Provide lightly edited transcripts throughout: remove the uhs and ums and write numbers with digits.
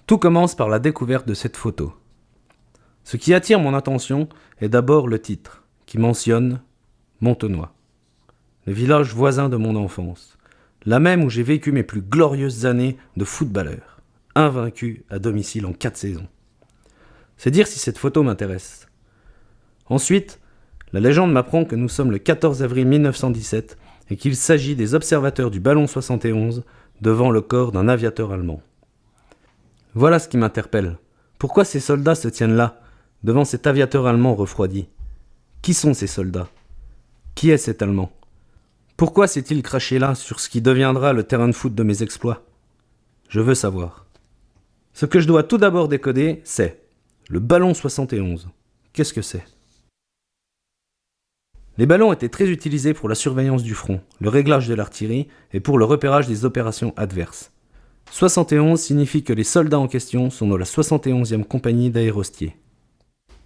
Tout commence par la découverte de cette photo. Ce qui attire mon attention est d'abord le titre, qui mentionne Montenoy, le village voisin de mon enfance, la même où j'ai vécu mes plus glorieuses années de footballeur, invaincu à domicile en 4 saisons. C'est dire si cette photo m'intéresse. Ensuite, la légende m'apprend que nous sommes le 14 avril 1917 et qu'il s'agit des observateurs du ballon 71 devant le corps d'un aviateur allemand. Voilà ce qui m'interpelle. Pourquoi ces soldats se tiennent là, devant cet aviateur allemand refroidi ? Qui sont ces soldats ? Qui est cet Allemand ? Pourquoi s'est-il craché là sur ce qui deviendra le terrain de foot de mes exploits ? Je veux savoir. Ce que je dois tout d'abord décoder, c'est le ballon 71. Qu'est-ce que c'est ? Les ballons étaient très utilisés pour la surveillance du front, le réglage de l'artillerie et pour le repérage des opérations adverses. 71 signifie que les soldats en question sont de la 71e compagnie d'aérostiers.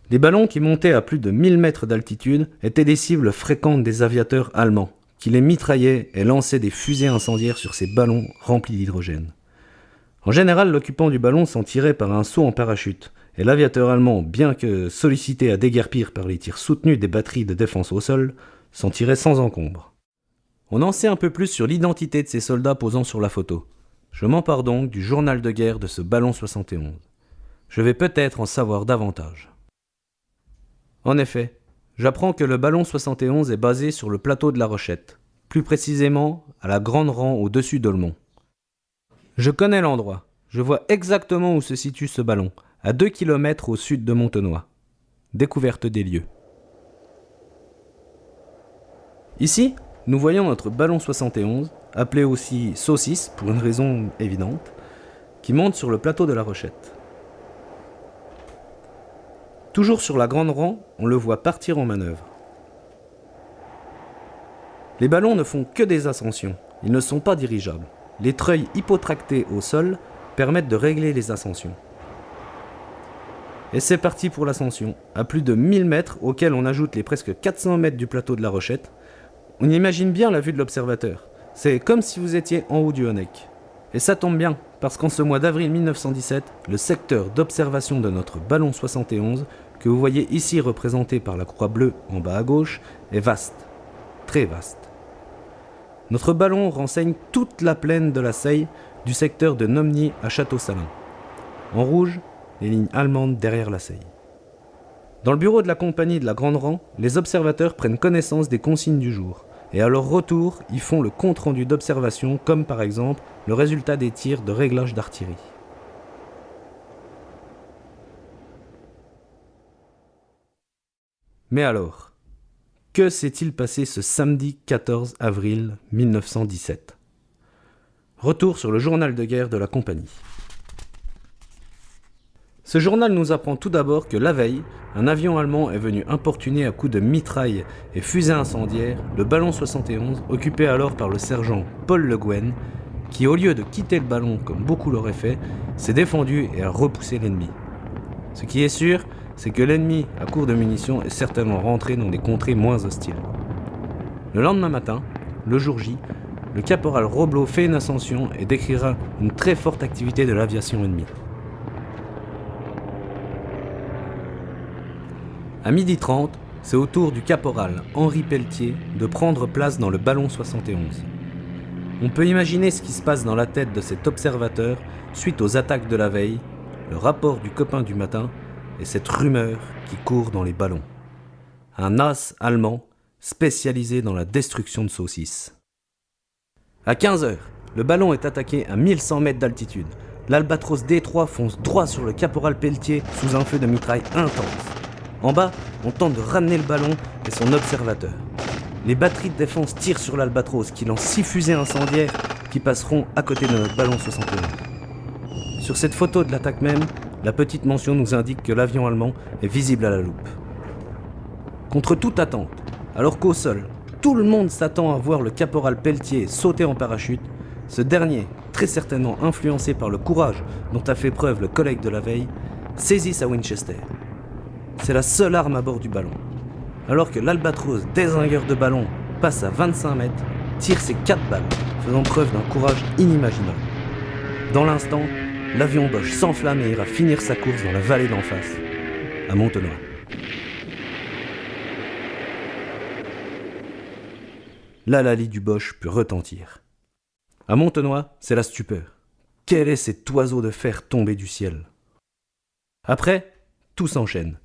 Les ballons qui montaient à plus de 1000 mètres d'altitude étaient des cibles fréquentes des aviateurs allemands, qui les mitraillaient et lançaient des fusées incendiaires sur ces ballons remplis d'hydrogène. En général, l'occupant du ballon s'en tirait par un saut en parachute, et l'aviateur allemand, bien que sollicité à déguerpir par les tirs soutenus des batteries de défense au sol, s'en tirait sans encombre. On en sait un peu plus sur l'identité de ces soldats posant sur la photo. Je m'empare donc du journal de guerre de ce ballon 71. Je vais peut-être en savoir davantage. En effet, j'apprends que le ballon 71 est basé sur le plateau de la Rochette, plus précisément à la Grande Rang au-dessus d'Olmont. Je connais l'endroit, je vois exactement où se situe ce ballon, à 2 km au sud de Montenoy. Découverte des lieux. Ici, nous voyons notre ballon 71, appelé aussi saucisse pour une raison évidente, qui monte sur le plateau de la Rochette. Toujours sur la Grande Rang, on le voit partir en manœuvre. Les ballons ne font que des ascensions, ils ne sont pas dirigeables. Les treuils hypotractés au sol permettent de régler les ascensions. Et c'est parti pour l'ascension, à plus de 1000 mètres auxquels on ajoute les presque 400 mètres du plateau de la Rochette. On imagine bien la vue de l'observateur. C'est comme si vous étiez en haut du Honeck. Et ça tombe bien, parce qu'en ce mois d'avril 1917, le secteur d'observation de notre ballon 71, que vous voyez ici représenté par la croix bleue en bas à gauche, est vaste, très vaste. Notre ballon renseigne toute la plaine de la Seille, du secteur de Nomny à Château-Salins. En rouge, les lignes allemandes derrière la Seille. Dans le bureau de la compagnie de la Grande Rang, les observateurs prennent connaissance des consignes du jour. Et à leur retour, ils font le compte-rendu d'observation, comme par exemple le résultat des tirs de réglage d'artillerie. Mais alors, que s'est-il passé ce samedi 14 avril 1917 ? Retour sur le journal de guerre de la compagnie. Ce journal nous apprend tout d'abord que la veille, un avion allemand est venu importuner à coups de mitraille et fusées incendiaires le ballon 71, occupé alors par le sergent Paul Le Guen, qui au lieu de quitter le ballon comme beaucoup l'auraient fait, s'est défendu et a repoussé l'ennemi. Ce qui est sûr, c'est que l'ennemi, à court de munitions, est certainement rentré dans des contrées moins hostiles. Le lendemain matin, le jour J, le caporal Roblot fait une ascension et décrira une très forte activité de l'aviation ennemie. À 12h30, c'est au tour du caporal Henri Pelletier de prendre place dans le ballon 71. On peut imaginer ce qui se passe dans la tête de cet observateur suite aux attaques de la veille, le rapport du copain du matin et cette rumeur qui court dans les ballons. Un as allemand spécialisé dans la destruction de saucisses. À 15h, le ballon est attaqué à 1100 mètres d'altitude. L'Albatros D3 fonce droit sur le caporal Pelletier sous un feu de mitraille intense. En bas, on tente de ramener le ballon et son observateur. Les batteries de défense tirent sur l'Albatros qui lance 6 fusées incendiaires qui passeront à côté de notre ballon 71. Sur cette photo de l'attaque même, la petite mention nous indique que l'avion allemand est visible à la loupe. Contre toute attente, alors qu'au sol, tout le monde s'attend à voir le caporal Pelletier sauter en parachute, ce dernier, très certainement influencé par le courage dont a fait preuve le collègue de la veille, saisit sa Winchester. C'est la seule arme à bord du ballon. Alors que l'Albatros, dézingueur de ballon, passe à 25 mètres, tire ses 4 balles, faisant preuve d'un courage inimaginable. Dans l'instant, l'avion Bosch s'enflamme et ira finir sa course dans la vallée d'en face, à Montenoy. L'hallali du Bosch put retentir. À Montenoy, c'est la stupeur. Quel est cet oiseau de fer tombé du ciel? Après, tout s'enchaîne.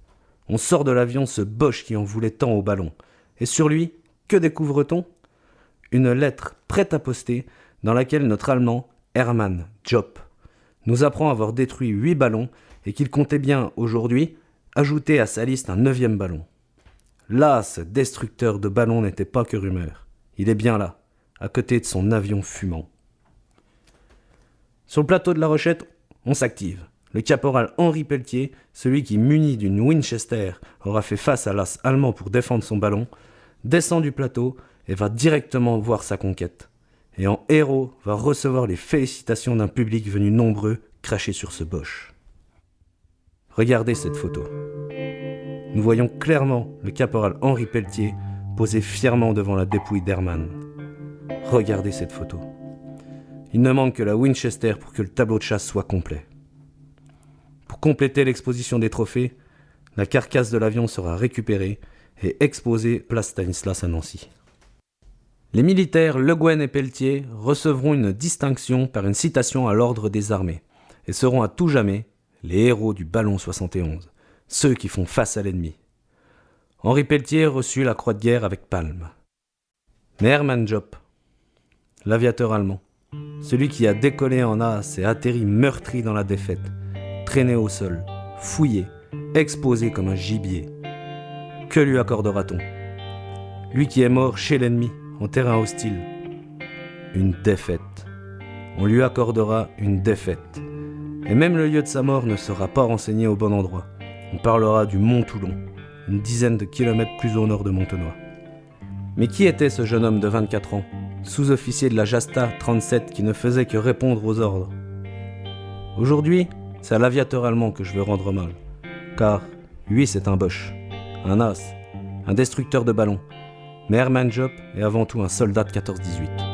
On sort de l'avion ce Bosch qui en voulait tant au ballon. Et sur lui, que découvre-t-on? Une lettre prête à poster dans laquelle notre Allemand, Hermann Jopp, nous apprend avoir détruit 8 ballons et qu'il comptait bien, aujourd'hui, ajouter à sa liste un 9e ballon. Là, ce destructeur de ballons n'était pas que rumeur. Il est bien là, à côté de son avion fumant. Sur le plateau de la Rochette, on s'active. Le caporal Henri Pelletier, celui qui, muni d'une Winchester, aura fait face à l'as allemand pour défendre son ballon, descend du plateau et va directement voir sa conquête. Et en héros, va recevoir les félicitations d'un public venu nombreux cracher sur ce Bosch. Regardez cette photo. Nous voyons clairement le caporal Henri Pelletier posé fièrement devant la dépouille d'Hermann. Regardez cette photo. Il ne manque que la Winchester pour que le tableau de chasse soit complet. Pour compléter l'exposition des trophées, la carcasse de l'avion sera récupérée et exposée place Stanislas à Nancy. Les militaires Le Guen et Pelletier recevront une distinction par une citation à l'ordre des armées et seront à tout jamais les héros du ballon 71, ceux qui font face à l'ennemi. Henri Pelletier reçut la croix de guerre avec palme. Mais Hermann Jopp, l'aviateur allemand, celui qui a décollé en as et atterri meurtri dans la défaite, traîné au sol, fouillé, exposé comme un gibier. Que lui accordera-t-on? Lui qui est mort chez l'ennemi, en terrain hostile. Une défaite. On lui accordera une défaite. Et même le lieu de sa mort ne sera pas renseigné au bon endroit. On parlera du Mont Toulon, une dizaine de kilomètres plus au nord de Montenoy. Mais qui était ce jeune homme de 24 ans, sous-officier de la Jasta 37 qui ne faisait que répondre aux ordres? Aujourd'hui, c'est à l'aviateur allemand que je veux rendre hommage. Car, lui, c'est un Bosch, un as, un destructeur de ballons. Mais Hermann Jopp est avant tout un soldat de 14-18.